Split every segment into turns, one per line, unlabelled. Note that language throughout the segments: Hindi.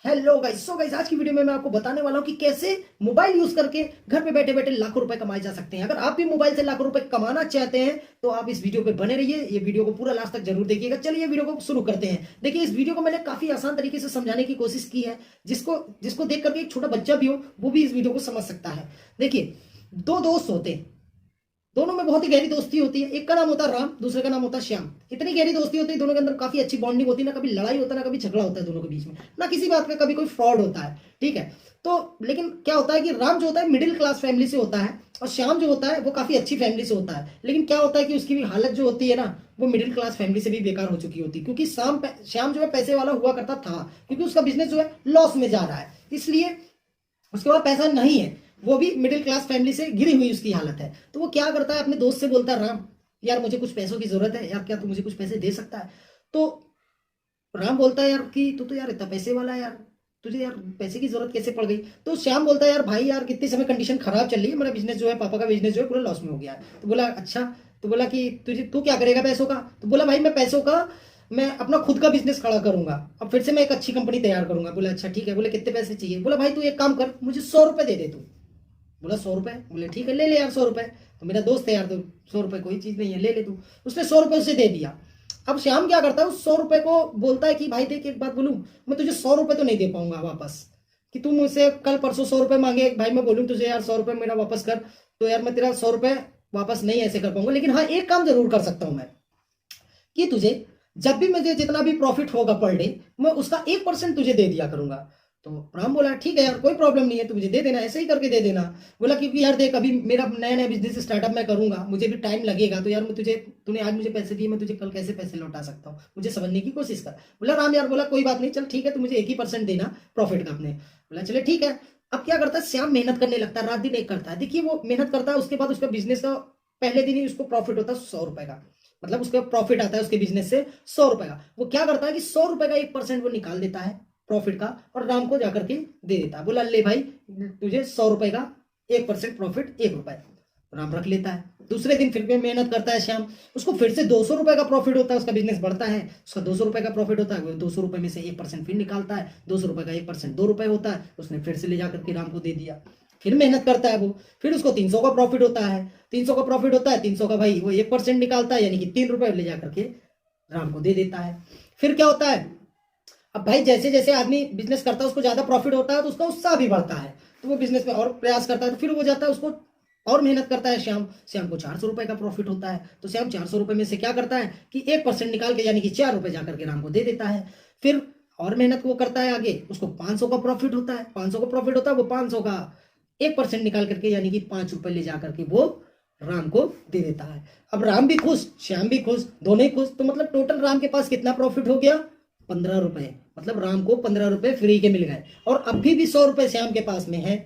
हेलो गाइस, आज की वीडियो में मैं आपको बताने वाला हूं कि कैसे मोबाइल यूज करके घर पे बैठे बैठे लाखों रुपए कमाए जा सकते हैं। अगर आप भी मोबाइल से लाखों रुपए कमाना चाहते हैं तो आप इस वीडियो पे बने रहिए। ये वीडियो को पूरा लास्ट तक जरूर देखिएगा। चलिए वीडियो को शुरू करते हैं। देखिए, इस वीडियो को मैंने काफी आसान तरीके से समझाने की कोशिश की है, जिसको जिसको देख करके एक छोटा बच्चा भी हो वो भी इस वीडियो को समझ सकता है। देखिए, दो दोस्त होते हैं, दोनों में बहुत ही गहरी दोस्ती होती है। एक का नाम होता है राम, दूसरे का नाम होता है श्याम। इतनी गहरी दोस्ती होती है, दोनों के अंदर काफी अच्छी बॉन्डिंग होती है, ना कभी लड़ाई होता है ना कभी झगड़ा होता है दोनों के बीच में, ना किसी बात का कभी कोई फ्रॉड होता है। ठीक है, तो लेकिन क्या होता है कि राम जो होता है मिडिल क्लास फैमिली से होता है और श्याम जो होता है वो काफी अच्छी फैमिली से होता है। लेकिन क्या होता है कि उसकी भी हालत जो होती है ना, वो मिडिल क्लास फैमिली से भी बेकार हो चुकी होती है, क्योंकि श्याम जो है पैसे वाला हुआ करता था, क्योंकि उसका बिजनेस जो है लॉस में जा रहा है, इसलिए उसके पास पैसा नहीं है। वो भी मिडिल क्लास फैमिली से गिरी हुई उसकी हालत है। तो वो क्या करता है, अपने दोस्त से बोलता है, राम यार मुझे कुछ पैसों की जरूरत है यार, क्या तू मुझे कुछ पैसे दे सकता है? तो राम बोलता है यार कि तू तो यार इतना पैसे वाला है यार, तुझे यार पैसे की जरूरत कैसे पड़ गई? तो श्याम बोलता है, यार भाई यार कितने समय कंडीशन खराब चल रही है, मेरा बिजनेस जो है, पापा का बिजनेस जो है पूरा लॉस में हो गया है। तो बोला अच्छा, तो बोला कि तुझे तू क्या करेगा पैसों का? तो बोला भाई मैं पैसों का, मैं अपना खुद का बिजनेस खड़ा करूंगा, अब फिर से मैं एक अच्छी कंपनी तैयार करूंगा। बोला अच्छा ठीक है। बोले कितने पैसे चाहिए? बोला भाई तू एक काम कर, मुझे 100 रुपए दे दे तू। बोला 100 रुपए? बोले ठीक है, ले ले यार 100 रुपए, तो मेरा दोस्त है यार, तो 100 रुपए कोई चीज नहीं है, ले ले तू। उसने 100 रुपए उसे दे दिया। अब श्याम क्या करता है, उस 100 रुपए को बोलता है कि भाई देख एक बात बोलूं, मैं तुझे 100 रुपए तो नहीं दे पाऊंगा वापस, कि तू मुझसे कल परसों 100 रुपए मांगे, भाई मैं बोलूं तुझे यार 100 रुपए मेरा वापस कर, तो यार मैं तेरा 100 रुपए वापस नहीं ऐसे कर पाऊंगा। लेकिन हाँ, एक काम जरूर कर सकता हूं मैं, कि तुझे जब भी मुझे जितना भी प्रॉफिट होगा पर डे, मैं उसका 1% तुझे दे दिया करूंगा। तो राम बोला ठीक है यार, कोई प्रॉब्लम नहीं है, तू मुझे दे देना, ऐसे ही करके दे देना। बोला क्योंकि यार देख, अभी मेरा नया नया बिजनेस स्टार्टअप मैं करूंगा, मुझे भी टाइम लगेगा, तो यार मैं तुझे, तूने आज मुझे पैसे दिए, मैं तुझे कल कैसे पैसे लौटा सकता हूँ, मुझे समझने की कोशिश कर। बोला राम यार, बोला कोई बात नहीं, चल ठीक है, तू मुझे 1% देना प्रॉफिट का अपने। बोला चले ठीक है। अब क्या करता है श्याम, मेहनत करने लगता है, रात दिन एक करता है। देखिए वो मेहनत करता है, उसके बाद उसका बिजनेस का पहले दिन ही उसको प्रॉफिट होता है 100 रुपए का, मतलब उसका प्रॉफिट आता है उसके बिजनेस से 100 रुपए का। वो क्या करता है कि 100 रुपए का 1% वो निकाल देता है प्रॉफिट का, और राम को जाकर के दे देता है। बोला ले भाई, तुझे 100 रुपए का 1% प्रॉफिट, 1 रुपए। राम रख लेता है। दूसरे दिन फिर भी मेहनत करता है श्याम, उसको फिर से 200 रुपए का प्रॉफिट होता है, उसका बिजनेस बढ़ता है, उसका 200 रुपए का प्रॉफिट होता है। वो 200 रुपए में से 1% फिर निकालता है, 200 रुपए का 1% 2 रुपए होता है, उसने फिर से ले जाकर के राम को दे दिया। फिर मेहनत करता है वो, फिर उसको 300 का प्रॉफिट होता है। 300 का प्रॉफिट होता है, 300 का भाई वो 1% निकालता है, यानी कि 3 रुपए ले जाकर के राम को दे देता है। फिर क्या होता है, अब भाई जैसे जैसे आदमी बिजनेस करता है उसको ज्यादा प्रॉफिट होता है, तो उसका उत्साह भी बढ़ता है, तो वो बिजनेस में और प्रयास करता है, तो फिर वो जाता है उसको और मेहनत करता है। श्याम श्याम को 400 रुपए का प्रॉफिट होता है, तो श्याम 400 रुपए में से क्या करता है कि 1% निकाल के, यानी कि 4 रुपए जाकर के राम को दे देता है। फिर और मेहनत वो करता है आगे, उसको 500 का प्रॉफिट होता है, 500 का प्रॉफिट होता है, वो 500 का 1% निकाल करके, यानी कि 5 रुपए ले जाकर के वो राम को दे देता है। अब राम भी खुश, श्याम भी खुश, दोनों ही खुश, तो मतलब टोटल राम के पास कितना प्रॉफिट हो गया? 15 रुपए। मतलब राम को 15 रुपए फ्री के मिल गए, और अभी भी 100 रुपए श्याम के पास में है।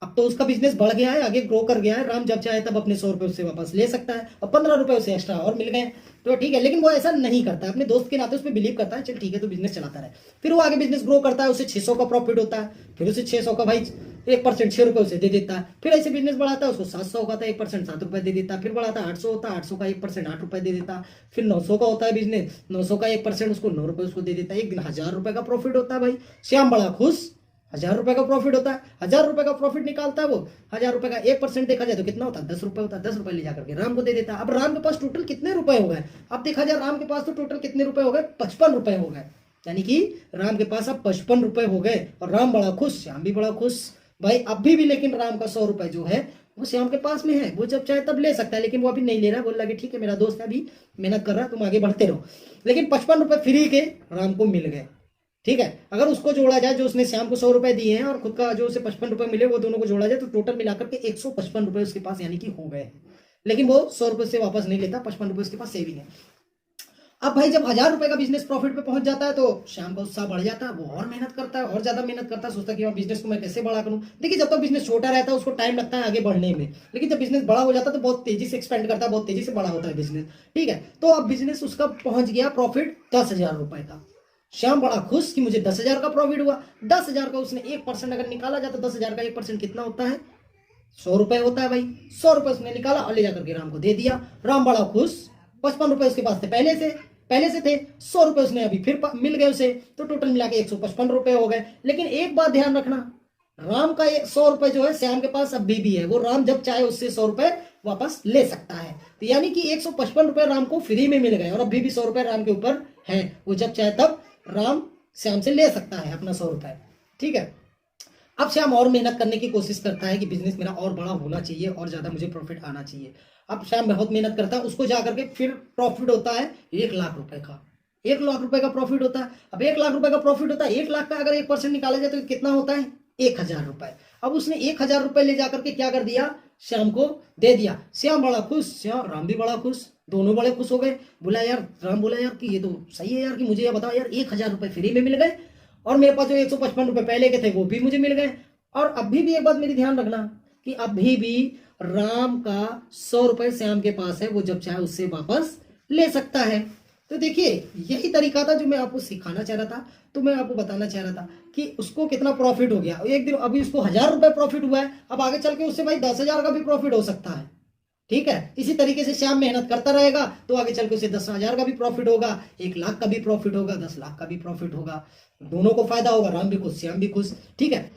अब तो उसका बिजनेस बढ़ गया है, आगे ग्रो कर गया है, राम जब चाहे तब अपने 100 रुपए उससे वापस ले सकता है, और 15 रुपए उसे एक्स्ट्रा और मिल गए, तो ठीक है। लेकिन वो ऐसा नहीं करता है, अपने दोस्त के नाते उस पर बिलीव करता है, चल ठीक है तो बिजनेस चलाता रहे। फिर वो आगे बिजनेस ग्रो करता है, उसे 600 का प्रॉफिट होता है, फिर उसे 600 का भाई 1% 6 रुपए उसे दे देता है। फिर ऐसे बिजनेस बढ़ाता है, उसको 700 का था 1% 7 रुपए दे देता है। फिर बढ़ाता है 800 होता है, 800 का 1% 8 रुपए दे देता है। फिर 900 का होता है बिजनेस, 900 का 1% उसको 9 रुपए उसको दे देता है। एक दिन 1000 रुपए का प्रॉफिट होता है भाई, श्याम बड़ा खुश, 1000 रुपए का प्रॉफिट होता है। 1000 रुपए का प्रॉफिट निकालता है वो, 1000 रुपए का 1% देखा जाए तो कितना होता है? 10 रुपए होता है। 10 रुपए ले जाकर के राम को दे देता है। अब राम के पास टोटल कितने रुपए हो गए? अब देखा जाए राम के पास तो टोटल कितने रुपए हो गए? 55 रुपए हो गए, यानी कि राम के पास अब 55 रुपए हो गए, और राम बड़ा खुश, श्याम भी बड़ा खुश भाई। अभी भी लेकिन राम का 100 रुपए जो है वो श्याम के पास में है, वो जब चाहे तब ले सकता है, लेकिन वो अभी नहीं ले रहा। बोल रहा कि ठीक है मेरा दोस्त है, अभी मेहनत कर रहा है, तुम आगे बढ़ते रहो। लेकिन 55 रुपए फ्री के राम को मिल गए। ठीक है, अगर उसको जोड़ा जाए, जो उसने श्याम को 100 रुपए दिए हैं और खुद का जो उसे 55 रुपए मिले, वो दोनों को जोड़ा जाए तो टोटल मिलाकर के 155 रुपए उसके पास यानी कि हो गए हैं। लेकिन वो 100 रुपए से वापस नहीं लेता, 55 रुपए उसके पास सेविंग है। अब भाई जब 1000 रुपए का बिजनेस प्रॉफिट पे पहुंच जाता है, तो श्याम का उत्साह बढ़ जाता है, वो और मेहनत करता है, और ज्यादा मेहनत करता है, सोचता है कि बिजनेस को मैं कैसे बड़ा करूं। देखिए, जब तक बिजनेस छोटा रहता है उसको टाइम लगता है आगे बढ़ने में, लेकिन जब बिजनेस बड़ा हो जाता है तो बहुत तेजी से एक्सपेंड करता है, बहुत तेजी से बड़ा होता है बिजनेस। ठीक है, तो अब बिजनेस उसका पहुंच गया प्रॉफिट 10,000 रुपए का। श्याम बड़ा खुश कि मुझे 10,000 का प्रॉफिट हुआ। 10,000 का उसने 1% अगर निकाला जाए तो 10,000 का 1% कितना होता है? 100 रुपए होता है भाई। 100 रुपए उसने निकाला और ले जाकर के राम को दे दिया। राम बड़ा खुश, 55 रुपए उसके पास थे पहले से, पहले से थे 100 रुपए, उसने अभी फिर मिल गए उसे, तो टोटल मिला के 155 रुपए हो गए। लेकिन एक बात ध्यान रखना, राम का 100 रुपए जो है श्याम के पास अभी भी है, वो राम जब चाहे उससे 100 रुपए वापस ले सकता है। तो यानी कि 155 रुपए राम को फ्री में मिल गए और अभी भी 100 रुपए राम के ऊपर है, वो जब चाहे तब राम श्याम से ले सकता है अपना 100 रुपए। ठीक है, अब श्याम और मेहनत करने की कोशिश करता है कि बिजनेस मेरा और बड़ा होना चाहिए और ज्यादा मुझे प्रॉफिट आना चाहिए। अब श्याम बहुत मेहनत करता है, उसको जाकर के फिर प्रॉफिट होता है 1 लाख रुपए का। 1 लाख रुपए का प्रॉफिट होता है। अब 1 लाख रुपए का प्रॉफिट होता है, 1 लाख का अगर 1% निकाला जाए तो कितना होता है? 1000 रुपए। अब उसने 1000 रुपए ले जाकर के क्या कर दिया? श्याम को दे दिया। श्याम बड़ा खुश, श्याम राम भी बड़ा खुश, दोनों बड़े खुश हो गए। बोला यार, राम बोला यार कि ये तो सही है यार, कि मुझे ये बताओ यार 1000 रुपए फ्री में मिल गए और मेरे पास जो 155 रुपए पहले के थे वो भी मुझे मिल गए। और अभी भी एक बात मेरी ध्यान रखना कि अभी भी राम का 100 रुपए श्याम के पास है, वो जब चाहे उससे वापस ले सकता है। तो देखिए, यही तरीका था जो मैं आपको सिखाना चाह रहा था। तो मैं आपको बताना चाह रहा था कि उसको कितना प्रॉफिट हो गया। एक दिन अभी उसको 1000 रुपए प्रॉफिट हुआ है, अब आगे चल के उससे भाई 10,000 का भी प्रॉफिट हो सकता है। ठीक है, इसी तरीके से श्याम मेहनत करता रहेगा तो आगे चल के उसे 10,000 का भी प्रॉफिट होगा, 1 लाख का भी प्रॉफिट होगा, 10 लाख का भी प्रॉफिट होगा। दोनों को फायदा होगा, राम भी खुश, श्याम भी खुश। ठीक है,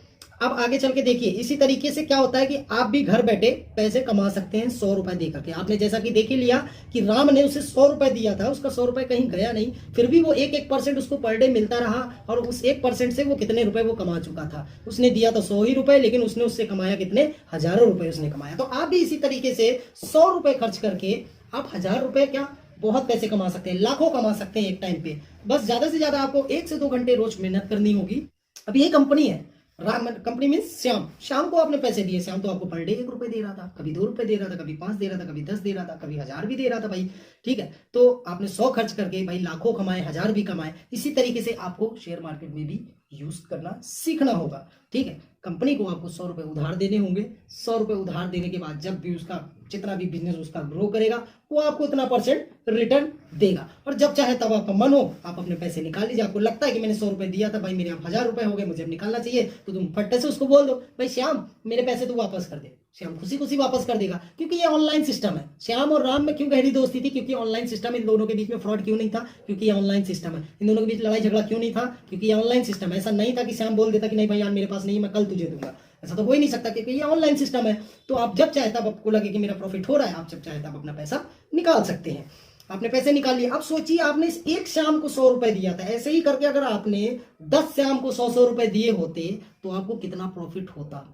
अब आगे चल के देखिए, इसी तरीके से क्या होता है कि आप भी घर बैठे पैसे कमा सकते हैं 100 रुपए देकर के। आपने जैसा कि देख ही लिया कि राम ने उसे 100 रुपए दिया था, उसका 100 रुपए कहीं गया नहीं, फिर भी वो 1% उसको पर डे मिलता रहा और उस 1% से वो कितने रुपए वो कमा चुका था। उसने दिया तो 100 ही रुपए, लेकिन उसने उससे कमाया कितने? हजारों रुपए उसने कमाया। तो आप भी इसी तरीके से 100 रुपए खर्च करके आप 1000 रुपए क्या बहुत पैसे कमा सकते हैं, लाखों कमा सकते हैं एक टाइम पे। बस ज्यादा से ज्यादा आपको 1 से 2 घंटे रोज मेहनत करनी होगी। अब ये कंपनी है, राम कंपनी मीन्स श्याम, शाम को आपने पैसे दिए, श्याम तो आपको पर डे 1 रुपए दे रहा था, कभी 2 रुपए दे रहा था, कभी 5 दे रहा था, कभी 10 दे रहा था, कभी 1000 भी दे रहा था भाई। ठीक है, तो आपने 100 खर्च करके भाई लाखों कमाए, 1000 भी कमाए। इसी तरीके से आपको शेयर मार्केट में भी यूज करना सीखना होगा। ठीक है, कंपनी को आपको 100 रुपए उधार देने होंगे। 100 रुपए उधार देने के बाद जब भी उसका जितना भी बिजनेस उसका ग्रो करेगा वो आपको उतना % रिटर्न देगा। और जब चाहे तब आपका मन हो आप अपने पैसे निकाल लीजिए। आपको लगता है कि मैंने 100 रुपए दिया था भाई, मेरे अब 1000 रुपए हो गए, मुझे अब निकालना चाहिए, तो तुम फट्टे से उसको बोल दो भाई श्याम मेरे पैसे तू वापस कर दे। श्याम खुशी खुशी वापस कर देगा, क्योंकि ये ऑनलाइन सिस्टम है। श्याम और राम में क्यों गहरी दोस्ती थी? क्योंकि ऑनलाइन सिस्टम। इन दोनों के बीच में फ्रॉड क्यों नहीं था? क्योंकि ये ऑनलाइन सिस्टम है। इन दोनों के बीच लड़ाई झगड़ा क्यों नहीं था? क्योंकि ये ऑनलाइन सिस्टम है। ऐसा नहीं था कि श्याम बोल देता कि नहीं भाई यार मेरे पास नहीं, मैं कल तुझे दूंगा, ऐसा तो हो ही नहीं सकता, क्योंकि ये ऑनलाइन सिस्टम है। तो आप जब चाहे तब आपको लगे कि मेरा प्रॉफिट हो रहा है, आप जब चाहे तब अपना पैसा निकाल सकते हैं। आपने पैसे निकाल लिए। अब सोचिए आपने इस एक श्याम को 100 रुपए दिया था, ऐसे ही करके अगर आपने 10 श्याम को 100 रुपए दिए होते तो आपको कितना प्रॉफिट होता।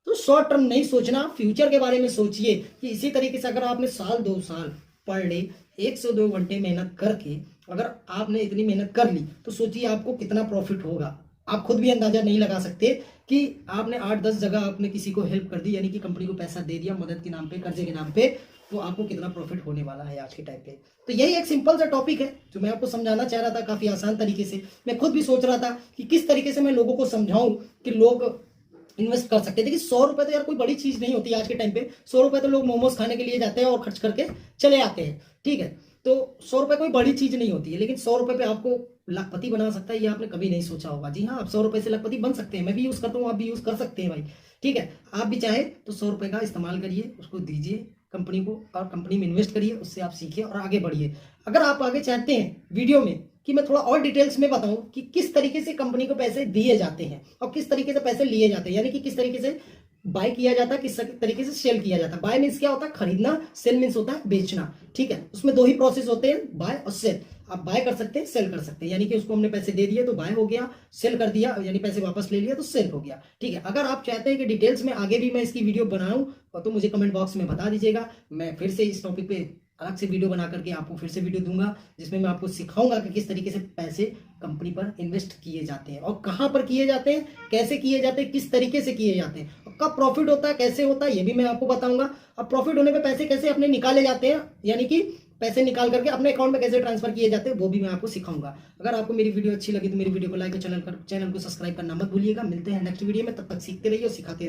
तो शॉर्ट टर्म नहीं सोचना, फ्यूचर के बारे में सोचिए कि इसी तरीके से अगर आपने साल 2 साल पर डे 1 से 2 घंटे मेहनत करके अगर आपने इतनी मेहनत कर ली तो सोचिए आपको कितना प्रॉफिट होगा। आप खुद भी अंदाजा नहीं लगा सकते कि आपने 8-10 जगह आपने किसी को हेल्प कर दी, यानी कि कंपनी को पैसा दे दिया मदद के नाम पे, कर्जे के नाम पे, तो आपको कितना प्रॉफिट होने वाला है आज के टाइम पे। तो यही एक सिंपल सा टॉपिक है जो मैं आपको समझाना चाह रहा था काफी आसान तरीके से। मैं खुद भी सोच रहा था कि किस तरीके से मैं लोगों को समझाऊं कि लोग इन्वेस्ट कर सकते हैं। देखिए 100 रुपए तो यार कोई बड़ी चीज नहीं होती आज के टाइम पे। 100 रुपए तो लोग मोमोज खाने के लिए जाते हैं और खर्च करके चले आते हैं। ठीक है, तो 100 रुपए कोई बड़ी चीज नहीं होती है, लेकिन 100 रुपए पे आपको लाखपति बना सकता है, ये आपने कभी नहीं सोचा होगा। जी हाँ, आप 100 रुपए से लाखपति बन सकते हैं। मैं भी यूज करता हूँ, आप भी यूज कर सकते हैं भाई। ठीक है, आप भी चाहे तो 100 रुपए का इस्तेमाल करिए, उसको दीजिए कंपनी को और कंपनी में इन्वेस्ट करिए, उससे आप सीखिए और आगे बढ़िए। अगर आप आगे चाहते हैं वीडियो में कि मैं थोड़ा और डिटेल्स में बताऊं कि किस तरीके से कंपनी को पैसे दिए जाते हैं और किस तरीके से पैसे लिए जाते हैं, यानी कि किस तरीके से बाय किया जाता है, किस तरीके से सेल किया जाता है। बाय मीन्स क्या होता है? खरीदना। सेल मीन्स होता है बेचना। ठीक है, उसमें 2 ही प्रोसेस होते हैं, बाय और सेल। आप बाय कर सकते हैं, सेल कर सकते हैं, यानी कि उसको हमने पैसे दे दिए तो बाय हो गया, सेल कर दिया यानी पैसे वापस ले लिया तो सेल हो गया। ठीक है, अगर आप चाहते हैं कि डिटेल्स में आगे भी मैं इसकी वीडियो बनाऊं तो मुझे कमेंट बॉक्स में बता दीजिएगा। मैं फिर से इस टॉपिक पे अलग से वीडियो बना करके आपको फिर से वीडियो दूंगा, जिसमें मैं आपको सिखाऊंगा कि किस तरीके से पैसे कंपनी पर इन्वेस्ट किए जाते हैं और कहां पर किए जाते हैं, कैसे किए जाते हैं, किस तरीके से किए जाते हैं और कब प्रॉफिट होता है, कैसे होता है, ये भी मैं आपको बताऊंगा। अब प्रॉफिट होने पे पैसे कैसे अपने निकाले जाते हैं, यानी कि पैसे निकाल करके अपने अकाउंट में कैसे ट्रांसफर किए जाते हैं, वो भी मैं आपको सिखाऊंगा। अगर आपको मेरी वीडियो अच्छी लगी तो मेरी वीडियो को लाइक और चैनल को सब्सक्राइब करना मत भूलिएगा। मिलते हैं नेक्स्ट वीडियो में, तब तक सीखते रहिए और सिखाते रहिए।